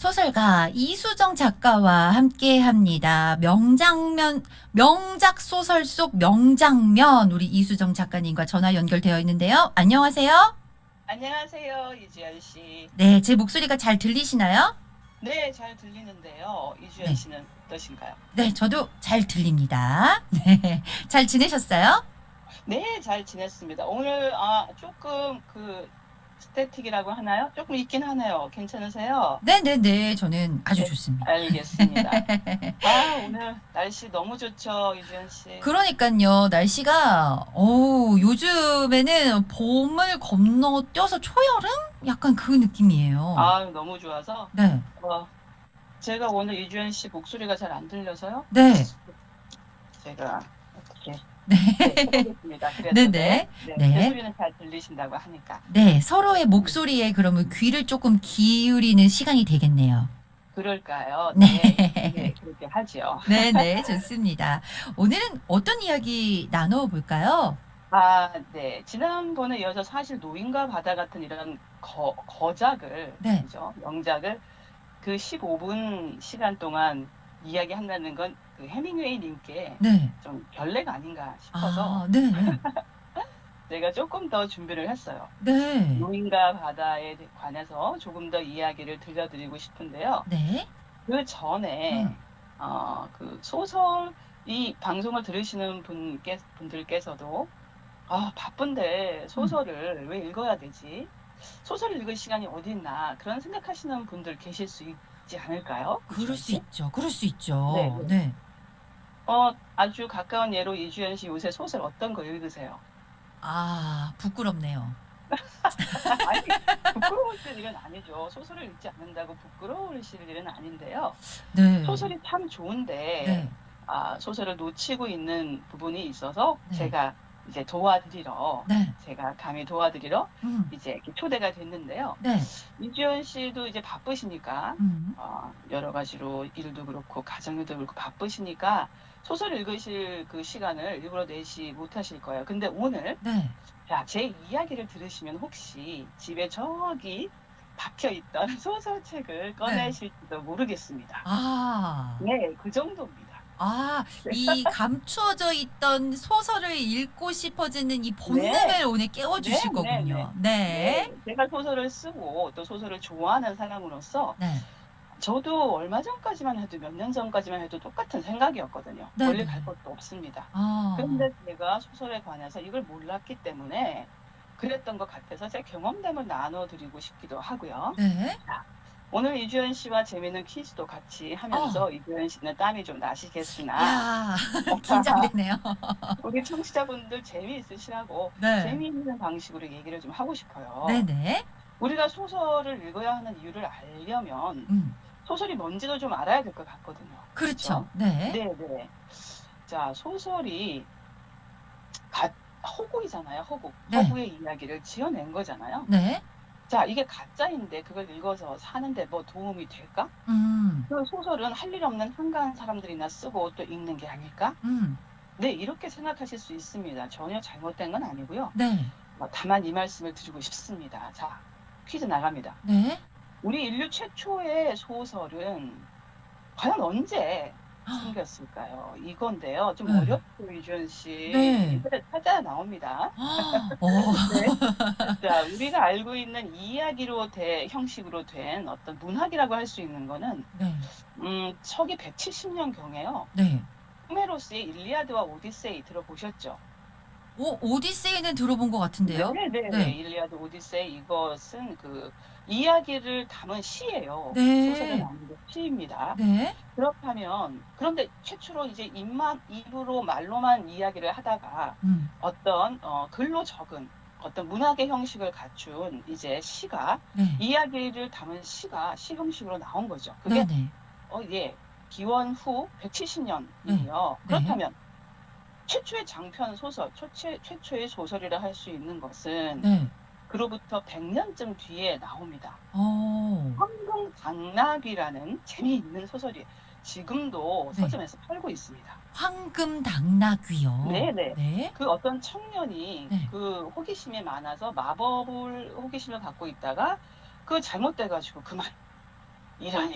소설가 이수정 작가와 함께 합니다. 명작 소설 속 명장면, 우리 이수정 작가님과 전화 연결되어 있는데요. 안녕하세요. 안녕하세요, 이주연 씨. 네, 제 목소리가 잘 들리시나요? 네, 잘 들리는데요. 이주연 네. 씨는 어떠신가요? 네, 저도 잘 들립니다. 네, 잘 지내셨어요? 네, 잘 지냈습니다. 오늘 조금 스태틱이라고 하나요? 조금 있긴 하네요. 괜찮으세요? 네네네, 저는 아주 네, 좋습니다. 알겠습니다. 오늘 날씨 너무 좋죠, 이주연 씨. 그러니까요, 날씨가, 요즘에는 봄을 건너뛰어서 초여름? 약간 그 느낌이에요. 너무 좋아서. 네, 어, 제가 오늘 이주연 씨 목소리가 잘 안 들려서요. 네, 제가 어떻게 네, 해보겠습니다. 그래도 네네, 제 네, 소리는 잘 들리신다고 하니까. 네, 서로의 목소리에 그러면 귀를 조금 기울이는 시간이 되겠네요. 그럴까요? 네, 네, 그렇게 하죠. 네네, 좋습니다. 오늘은 어떤 이야기 나눠볼까요? 네. 지난번에 이어서 사실 노인과 바다 같은 이런 거작을, 네, 그죠? 명작을 그 15분 시간 동안 이야기한다는 건 그 해밍웨이 님께 네, 좀 결례가 아닌가 싶어서 네, 제가 조금 더 준비를 했어요. 네, 노인과 바다에 관해서 조금 더 이야기를 들려드리고 싶은데요. 네, 그 전에, 그 소설, 이 방송을 들으시는 분들께서도 바쁜데 음. 소설을 왜 읽어야 되지? 소설을 읽을 시간이 어디 있나? 그런 생각하시는 분들 계실 수 있지 않을까요? 그럴 이주연 수 씨? 있죠. 그럴 수 네, 있죠. 네. 네. 아주 가까운 예로 이주연 씨 요새 소설 어떤 거 읽으세요? 아, 부끄럽네요. 아니, 부끄러우실 일은 아니죠. 소설을 읽지 않는다고 부끄러우실 일은 아닌데요. 네. 소설이 참 좋은데, 네. 소설을 놓치고 있는 부분이 있어서 네. 제가 이제 도와드리러, 네. 제가 감히 도와드리러 음. 이제 이렇게 초대가 됐는데요. 네. 이주연 씨도 이제 바쁘시니까, 음. 여러 가지로 일도 그렇고, 가정일도 그렇고 바쁘시니까 소설 읽으실 그 시간을 일부러 내시 못하실 거예요. 근데 오늘, 네. 자, 제 이야기를 들으시면 혹시 집에 저기 박혀있던 소설책을 네. 꺼내실지도 모르겠습니다. 아. 네, 그 정도입니다. 아, 이 감추어져 있던 소설을 읽고 싶어지는 이 네, 본능을 오늘 네, 깨워주실 네, 네. 거군요. 네, 네. 제가 소설을 쓰고 또 소설을 좋아하는 사람으로서 네. 저도 얼마 전까지만 해도 몇 년 전까지만 해도 똑같은 생각이었거든요. 멀리 갈 네네. 것도 없습니다. 아. 그런데 제가 소설에 관해서 이걸 몰랐기 때문에 그랬던 것 같아서 제 경험담을 나눠드리고 싶기도 하고요. 네. 자, 오늘 이주연 씨와 재미있는 퀴즈도 같이 어. 하면서 이주연 씨는 땀이 좀 나시겠으나 야, 긴장되네요. 우리 청취자분들 재미있으시라고 네. 재미있는 방식으로 얘기를 좀 하고 싶어요. 네네. 우리가 소설을 읽어야 하는 이유를 알려면 음. 소설이 뭔지도 좀 알아야 될 것 같거든요. 그렇죠. 그렇죠? 네. 네, 네. 자, 소설이 허구이잖아요. 허구. 네. 허구의 이야기를 지어낸 거잖아요. 네. 자, 이게 가짜인데 그걸 읽어서 사는데 뭐 도움이 될까? 음. 그 소설은 할 일 없는 한가한 사람들이나 쓰고 또 읽는 게 아닐까? 음. 네, 이렇게 생각하실 수 있습니다. 전혀 잘못된 건 아니고요. 네. 다만 이 말씀을 드리고 싶습니다. 자, 퀴즈 나갑니다. 네. 우리 인류 최초의 소설은 과연 언제 생겼을까요? 이건데요. 좀 네. 어렵고, 이주연 씨. 네. 인터넷 찾아야 나옵니다. 어. 네. 자, 우리가 알고 있는 이야기로 형식으로 된 어떤 문학이라고 할 수 있는 거는, 네. 서기 170년경에요. 네. 호메로스의 일리아드와 오디세이 들어보셨죠? 오디세이는 들어본 것 같은데요. 네네네. 네. 일리아드 오디세이 이것은 그 이야기를 담은 시예요. 소설은 네. 아니고 시입니다. 네. 그렇다면 그런데 최초로 이제 입으로 말로만 이야기를 하다가 음. 어떤 글로 적은 어떤 문학의 형식을 갖춘 이제 시가 네. 이야기를 담은 시가 시 형식으로 나온 거죠. 네, 그게 네. 예. 기원 후 네. 170년이요. 네. 그렇다면 최초의 장편 소설, 최초의 소설이라 할 수 있는 것은 네. 그로부터 100년쯤 뒤에 나옵니다. 어. 황금당나귀라는 재미있는 소설이 지금도 네. 서점에서 팔고 있습니다. 황금당나귀요. 네네. 네. 그 어떤 청년이 네. 그 호기심이 많아서 호기심을 갖고 있다가 그 잘못돼가지고 그만 이런.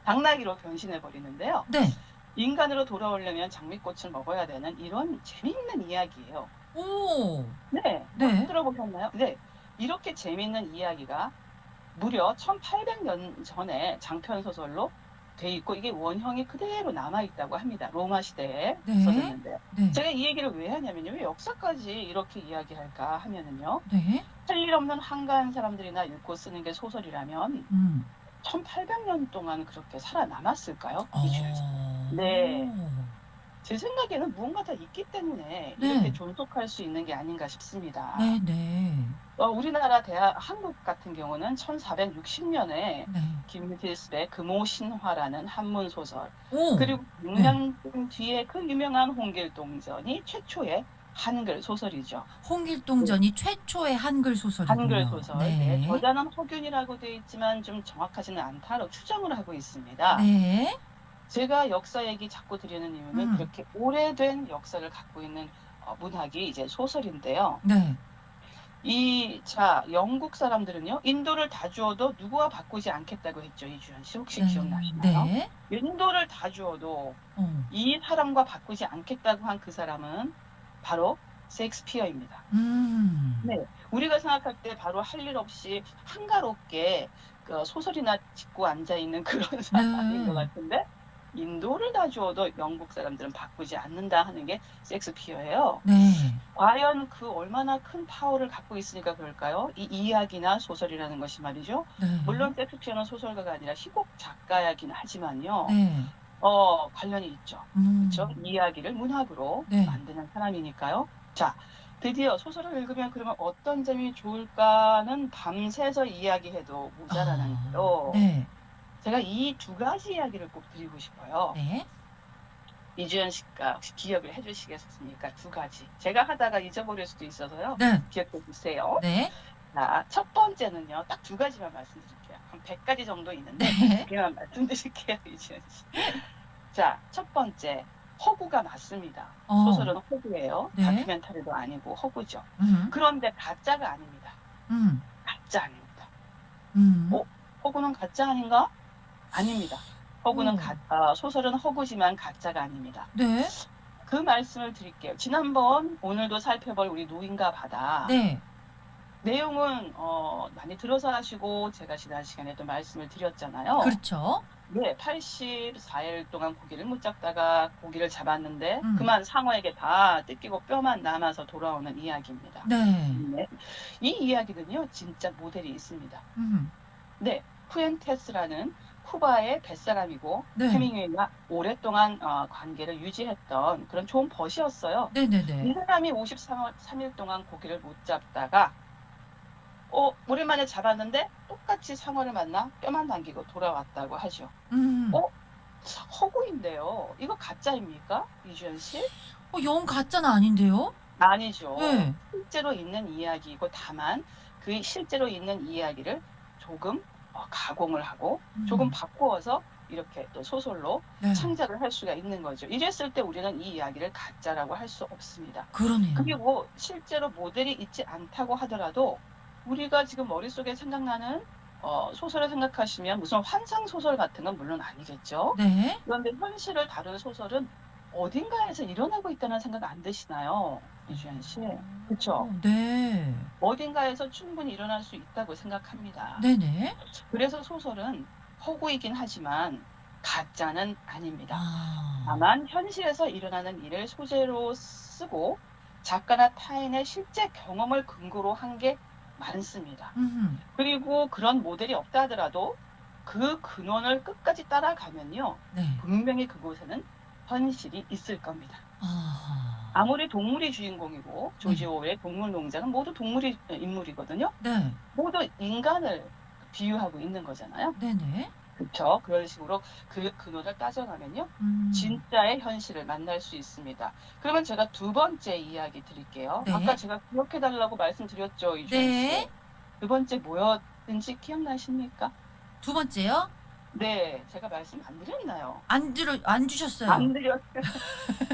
당나귀로 변신해 버리는데요. 네. 인간으로 돌아오려면 장미꽃을 먹어야 되는 이런 재미있는 이야기예요. 오. 네. 네. 들어보셨나요? 네. 이렇게 재미있는 이야기가 무려 1800년 전에 장편 소설로 돼 있고 이게 원형이 그대로 남아 있다고 합니다. 로마 시대에 네. 써졌는데요. 네. 제가 이 얘기를 왜 하냐면요. 왜 역사까지 이렇게 이야기할까 하면은요. 네. 할 일 없는 한가한 사람들이나 읽고 쓰는 게 소설이라면 1800년 동안 그렇게 살아남았을까요? 이주연 씨. 네. 제 생각에는 무언가 다 있기 때문에 네. 이렇게 존속할 수 있는 게 아닌가 싶습니다. 네. 우리나라 한국 같은 경우는 1460년에 네. 김필습의 금오신화라는 한문 소설, 오. 그리고 6년 뒤에 그 유명한 홍길동전이 최초의 한글 소설이죠. 홍길동전이 최초의 한글 소설이군요. 한글 소설. 네. 네. 저자는 허균이라고 되어 있지만 좀 정확하지는 않다로 추정을 하고 있습니다. 네. 제가 역사 얘기 자꾸 드리는 이유는 그렇게 오래된 역사를 갖고 있는 문학이 이제 소설인데요. 네. 영국 사람들은요, 인도를 다 주어도 누구와 바꾸지 않겠다고 했죠. 이주연 씨 혹시 기억나시나요? 네. 인도를 다 주어도 이 사람과 바꾸지 않겠다고 한 그 사람은 바로 셰익스피어입니다. 네. 우리가 생각할 때 바로 할 일 없이 한가롭게 소설이나 짓고 앉아 있는 그런 사람인 것 같은데, 인도를 다 주어도 영국 사람들은 바꾸지 않는다 하는 게 셰익스피어예요. 네. 과연 그 얼마나 큰 파워를 갖고 있으니까 그럴까요? 이 이야기나 소설이라는 것이 말이죠. 네. 물론 셰익스피어는 소설가가 아니라 희곡 작가이긴 하지만요. 네. 관련이 있죠. 그렇죠? 이야기를 문학으로 네. 만드는 사람이니까요. 자, 드디어 소설을 읽으면 그러면 어떤 점이 좋을까는 밤새서 이야기해도 모자라는 거요. 네. 제가 이 두 가지 이야기를 꼭 드리고 싶어요. 네. 이주연 씨가 혹시 기억을 해주시겠습니까? 두 가지. 제가 하다가 잊어버릴 수도 있어서요. 네. 기억해 주세요. 네. 자, 첫 번째는요. 딱 두 가지만 말씀드릴게요. 한 100가지 정도 있는데 네. 그만 말씀드릴게요. 이주연 씨. 자, 첫 번째. 허구가 맞습니다. 소설은 허구예요. 네. 다큐멘터리도 아니고 허구죠. 그런데 가짜가 아닙니다. 가짜 아닙니다. 허구는 가짜 아닌가? 아닙니다. 허구는 소설은 허구지만 가짜가 아닙니다. 네. 그 말씀을 드릴게요. 지난번 오늘도 살펴볼 우리 노인과 바다. 네. 내용은 많이 들어서 하시고 제가 지난 시간에도 말씀을 드렸잖아요. 그렇죠. 네, 84일 동안 고기를 못 잡다가 고기를 잡았는데 그만 상어에게 다 뜯기고 뼈만 남아서 돌아오는 이야기입니다. 네. 네. 이 이야기는요, 진짜 모델이 있습니다. 네, 푸엔테스라는 쿠바의 뱃사람이고 네. 해밍웨이와 오랫동안 관계를 유지했던 그런 좋은 벗이었어요. 네네네. 이 사람이 53일 동안 고기를 못 잡다가 오랜만에 잡았는데 똑같이 상어를 만나 뼈만 남기고 돌아왔다고 하죠. 허구인데요. 이거 가짜입니까? 이주연 씨? 영 가짜는 아닌데요? 아니죠. 네. 실제로 있는 이야기이고 다만 그 실제로 있는 이야기를 조금 가공을 하고 조금 바꾸어서 이렇게 또 소설로 네. 창작을 할 수가 있는 거죠. 이랬을 때 우리는 이 이야기를 가짜라고 할 수 없습니다. 그러네요. 그리고 실제로 모델이 있지 않다고 하더라도 우리가 지금 머릿속에 생각나는 소설을 생각하시면 무슨 환상 소설 같은 건 물론 아니겠죠. 네. 그런데 현실을 다룬 소설은 어딘가에서 일어나고 있다는 생각 안 드시나요? 이주연 씨. 그렇죠? 네. 어딘가에서 충분히 일어날 수 있다고 생각합니다. 네네. 그래서 소설은 허구이긴 하지만 가짜는 아닙니다. 아. 다만 현실에서 일어나는 일을 소재로 쓰고 작가나 타인의 실제 경험을 근거로 한 게 많습니다. 그리고 그런 모델이 없다 하더라도 그 근원을 끝까지 따라가면요. 네. 분명히 그곳에는 현실이 있을 겁니다. 아. 아무리 동물이 주인공이고 조지 오웰의 동물농장은 모두 동물이 인물이거든요. 네. 모두 인간을 비유하고 있는 거잖아요. 네네. 그렇죠. 그런 식으로 그 근원을 따져가면요. 진짜의 현실을 만날 수 있습니다. 그러면 제가 두 번째 이야기 드릴게요. 네. 아까 제가 기억해달라고 말씀드렸죠. 이주연 씨. 네. 두 번째 뭐였는지 기억나십니까? 두 번째요? 네. 제가 말씀 안 드렸나요? 안 주셨어요. 안 드렸어요.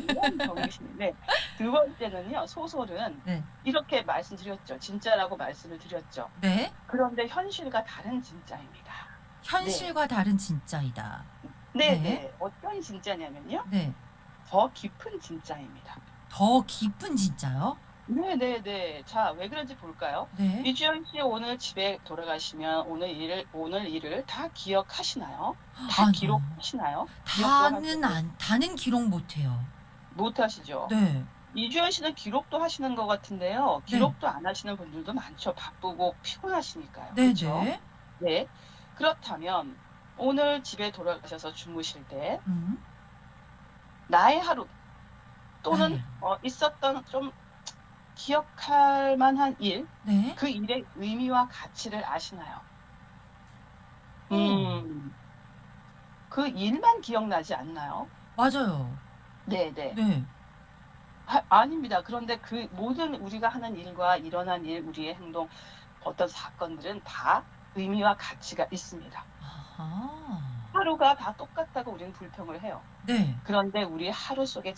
이런 정신이. 네. 두 번째는요. 소설은 네. 이렇게 말씀드렸죠. 진짜라고 말씀을 드렸죠. 네. 그런데 현실과 다른 진짜입니다. 현실과 다른 진짜이다. 네, 네. 네. 어떤 진짜냐면요. 네. 더 깊은 진짜입니다. 더 깊은 진짜요? 네, 네, 네. 자, 왜 그런지 볼까요? 네. 이주연 씨 오늘 집에 돌아가시면 오늘 일을 다 기억하시나요? 다 네. 기록하시나요? 기억도 하시고 다는 기록 못해요. 못 하시죠? 네. 이주연 씨는 기록도 하시는 것 같은데요. 네. 기록도 안 하시는 분들도 많죠. 바쁘고 피곤하시니까요. 네, 그렇죠? 네. 네. 그렇다면 오늘 집에 돌아가셔서 주무실 때 나의 하루 또는 있었던 좀 기억할 만한 일, 네. 그 일의 의미와 가치를 아시나요? 그 일만 기억나지 않나요? 맞아요. 네네. 네. 아닙니다. 그런데 그 모든 우리가 하는 일과 일어난 일, 우리의 행동, 어떤 사건들은 다 의미와 가치가 있습니다. 아하. 하루가 다 똑같다고 우리는 불평을 해요. 네. 그런데 우리 하루 속에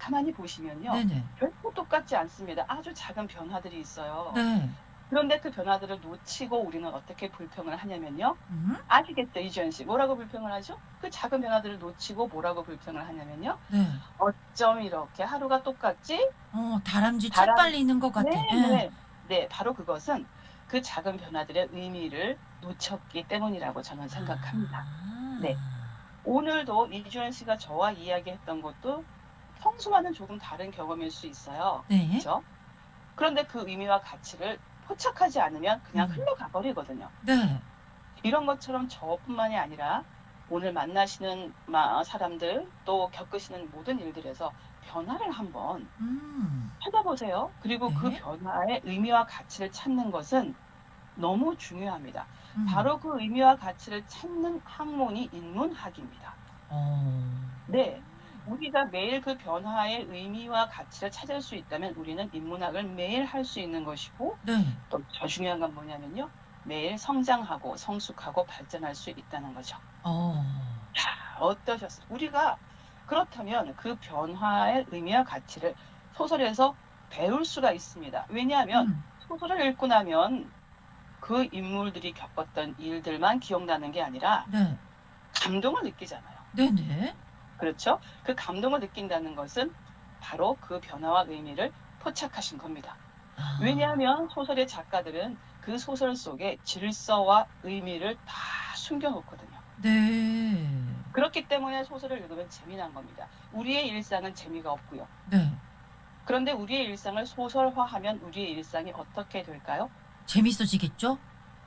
가만히 보시면요. 네네. 결코 똑같지 않습니다. 아주 작은 변화들이 있어요. 네. 그런데 그 변화들을 놓치고 우리는 어떻게 불평을 하냐면요. 아시겠죠, 이주연 씨? 뭐라고 불평을 하죠? 그 작은 변화들을 놓치고 뭐라고 불평을 하냐면요. 네. 어쩜 이렇게 하루가 똑같지? 다람쥐 책 빨리는 것 같아. 네. 네, 바로 그것은 그 작은 변화들의 의미를 놓쳤기 때문이라고 저는 생각합니다. 네. 오늘도 이주연 씨가 저와 이야기했던 것도 평소와는 조금 다른 경험일 수 있어요. 네. 그렇죠? 그런데 그 의미와 가치를 포착하지 않으면 그냥 흘러가 버리거든요. 네. 이런 것처럼 저뿐만이 아니라 오늘 만나시는 사람들 또 겪으시는 모든 일들에서 변화를 한번 찾아보세요. 그리고 그 변화의 의미와 가치를 찾는 것은 너무 중요합니다. 바로 그 의미와 가치를 찾는 학문이 인문학입니다. 네. 우리가 매일 그 변화의 의미와 가치를 찾을 수 있다면 우리는 인문학을 매일 할 수 있는 것이고 네. 또 더 중요한 건 뭐냐면요. 매일 성장하고 성숙하고 발전할 수 있다는 거죠. 어떠셨어요? 우리가 그렇다면 그 변화의 의미와 가치를 소설에서 배울 수가 있습니다. 왜냐하면 소설을 읽고 나면 그 인물들이 겪었던 일들만 기억나는 게 아니라 네. 감동을 느끼잖아요. 네네. 그렇죠? 그 감동을 느낀다는 것은 바로 그 변화와 의미를 포착하신 겁니다. 왜냐하면 소설의 작가들은 그 소설 속에 질서와 의미를 다 숨겨놓거든요. 네. 그렇기 때문에 소설을 읽으면 재미난 겁니다. 우리의 일상은 재미가 없고요. 네. 그런데 우리의 일상을 소설화하면 우리의 일상이 어떻게 될까요? 재밌어지겠죠?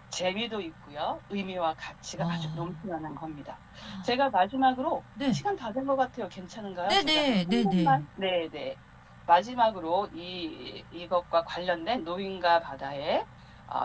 재미도 있고요. 의미와 가치가 아주 넘쳐나는 겁니다. 제가 마지막으로 네. 시간 다 된 것 같아요. 괜찮은가요? 네네. 네네. 마지막으로 이것과 관련된 노인과 바다의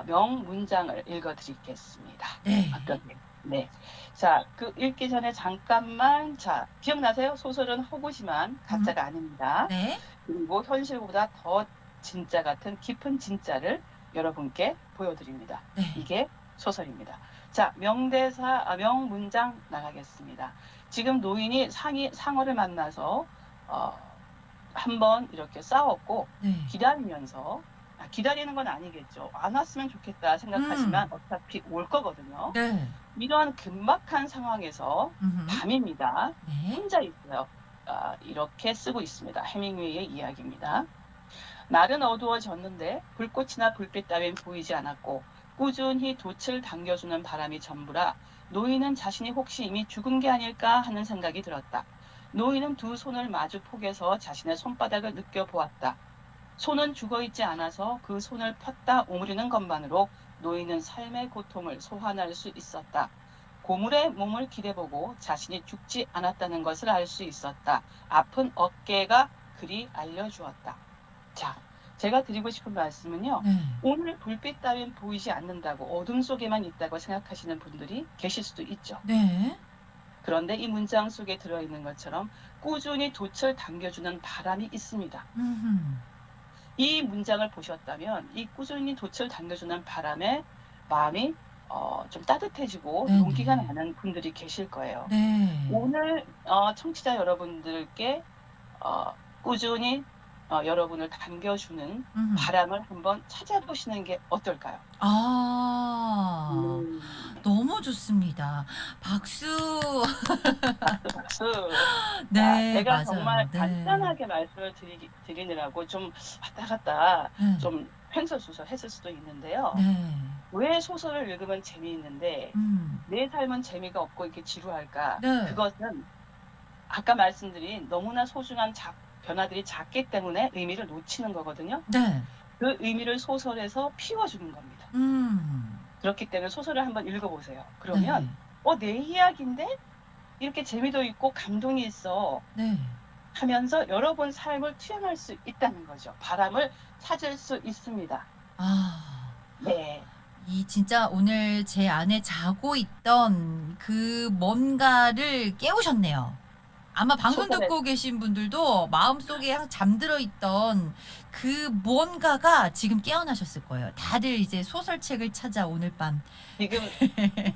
명문장을 읽어드리겠습니다. 네. 어떠세요? 네. 자, 그 읽기 전에 잠깐만, 기억나세요? 소설은 허구지만 가짜가 아닙니다. 네. 그리고 현실보다 더 진짜 같은 깊은 진짜를 여러분께 보여드립니다. 네. 이게 소설입니다. 자, 명문장 나가겠습니다. 지금 노인이 상어를 만나서 한번 이렇게 싸웠고 기다리면서 기다리는 건 아니겠죠. 안 왔으면 좋겠다 생각하지만 어차피 올 거거든요. 네. 이러한 긴박한 상황에서 밤입니다. 혼자 있어요. 이렇게 쓰고 있습니다. 해밍웨이의 이야기입니다. 날은 어두워졌는데 불꽃이나 불빛 따윈 보이지 않았고 꾸준히 돛을 당겨주는 바람이 전부라 노인은 자신이 혹시 이미 죽은 게 아닐까 하는 생각이 들었다. 노인은 두 손을 마주 포개서 자신의 손바닥을 느껴보았다. 손은 죽어있지 않아서 그 손을 폈다 오므리는 것만으로 노인은 삶의 고통을 소환할 수 있었다. 고물의 몸을 기대보고 자신이 죽지 않았다는 것을 알 수 있었다. 아픈 어깨가 그리 알려주었다. 자, 제가 드리고 싶은 말씀은요. 오늘 불빛 따윈 보이지 않는다고 어둠 속에만 있다고 생각하시는 분들이 계실 수도 있죠. 그런데 이 문장 속에 들어있는 것처럼 꾸준히 돛을 당겨주는 바람이 있습니다. 이 문장을 보셨다면 이 꾸준히 돛을 당겨주는 바람에 마음이 좀 따뜻해지고 용기가 나는 분들이 계실 거예요. 오늘 청취자 여러분들께 꾸준히 여러분을 당겨주는 바람을 한번 찾아보시는 게 어떨까요? 너무 좋습니다. 박수. 박수. 네, 제가 맞아요. 정말 네. 간단하게 말씀을 드리느라고 좀 왔다 갔다 네. 좀 횡설수설했을 수도 있는데요. 네. 왜 소설을 읽으면 재미있는데 내 삶은 재미가 없고 이렇게 지루할까? 네. 그것은 아까 말씀드린 너무나 소중한 변화들이 작기 때문에 의미를 놓치는 거거든요. 네. 그 의미를 소설에서 피워주는 겁니다. 그렇기 때문에 소설을 한번 읽어보세요. 그러면 네. 내 이야기인데 이렇게 재미도 있고 감동이 있어 네. 하면서 여러분 삶을 투영할 수 있다는 거죠. 바람을 찾을 수 있습니다. 아. 네. 이 진짜 오늘 제 안에 자고 있던 그 뭔가를 깨우셨네요. 아마 방송 소설에- 듣고 계신 분들도 마음속에 잠들어 있던 그 뭔가가 지금 깨어나셨을 거예요. 다들 이제 소설책을 찾아 오늘 밤 지금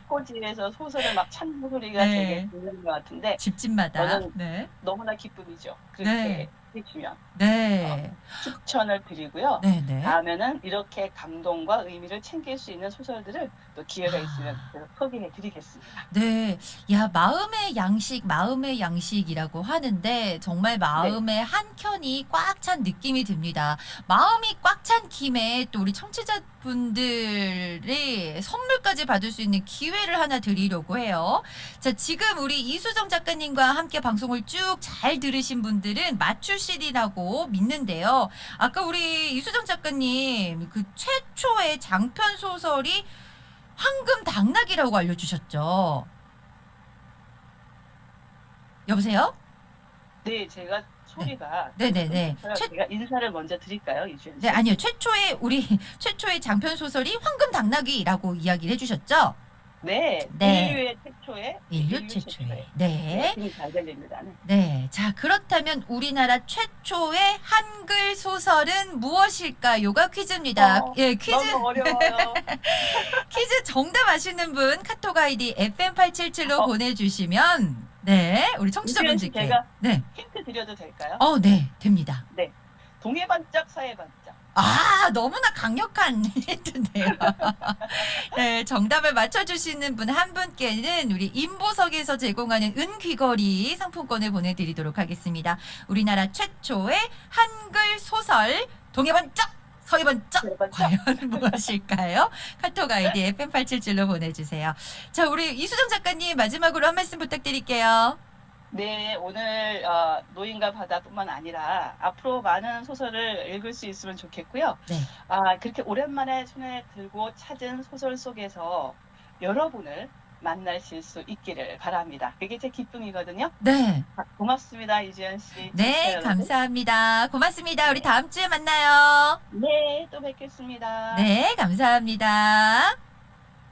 꽃지에서 소설을 막 찾는 소리가 네. 되게 들리는 것 같은데 집집마다 저는 네. 너무나 기쁨이죠. 그렇게 네. 해주면 네. 추천을 드리고요. 네, 네. 다음에는 이렇게 감동과 의미를 챙길 수 있는 소설들을 또 기회가 있으면 소개해 드리겠습니다. 네. 야, 마음의 양식이라고 하는데 정말 마음의 한 켠이 꽉 찬 느낌이 듭니다. 마음이 꽉 찬 김에 또 우리 청취자분들이 선물까지 받을 수 있는 기회를 하나 드리려고 해요. 자, 지금 우리 이수정 작가님과 함께 방송을 쭉 잘 들으신 분들은 맞추시리라고 믿는데요. 아까 우리 이수정 작가님 그 최초의 장편 소설이 황금 당나귀라고 알려주셨죠. 여보세요? 네, 제가 소리가 네네네. 제가 인사를 먼저 드릴까요, 이주연 씨? 네, 아니요. 최초의 장편 소설이 황금 당나귀라고 이야기를 해주셨죠. 네, 네. 인류 최초의. 최초의. 네. 힘이 잘 들립니다. 네. 네. 자, 그렇다면 우리나라 최초의 한글 소설은 무엇일까요가 퀴즈입니다. 예, 퀴즈. 너무 어려워요. 퀴즈 정답 아시는 분 카톡 아이디 FM877로 보내주시면 네, 우리 청취자분들께 제가 네. 힌트 드려도 될까요? 네, 됩니다. 네. 동해 반짝, 서해 반짝. 아, 너무나 강력한 힌트인데요. 네, 정답을 맞춰주시는 분 한 분께는 우리 임보석에서 제공하는 은귀걸이 상품권을 보내드리도록 하겠습니다. 우리나라 최초의 한글 소설 동해반짝 서해반짝 과연 무엇일까요? 카톡 아이디 FM877로 보내주세요. 자, 우리 이수정 작가님 마지막으로 한 말씀 부탁드릴게요. 네, 오늘 노인과 바다뿐만 아니라 앞으로 많은 소설을 읽을 수 있으면 좋겠고요. 네. 그렇게 오랜만에 손에 들고 찾은 소설 속에서 여러분을 만나실 수 있기를 바랍니다. 그게 제 기쁨이거든요. 네. 고맙습니다, 이주연 씨. 네, 감사합니다. 고맙습니다. 우리 다음 주에 만나요. 네, 또 뵙겠습니다. 네, 감사합니다.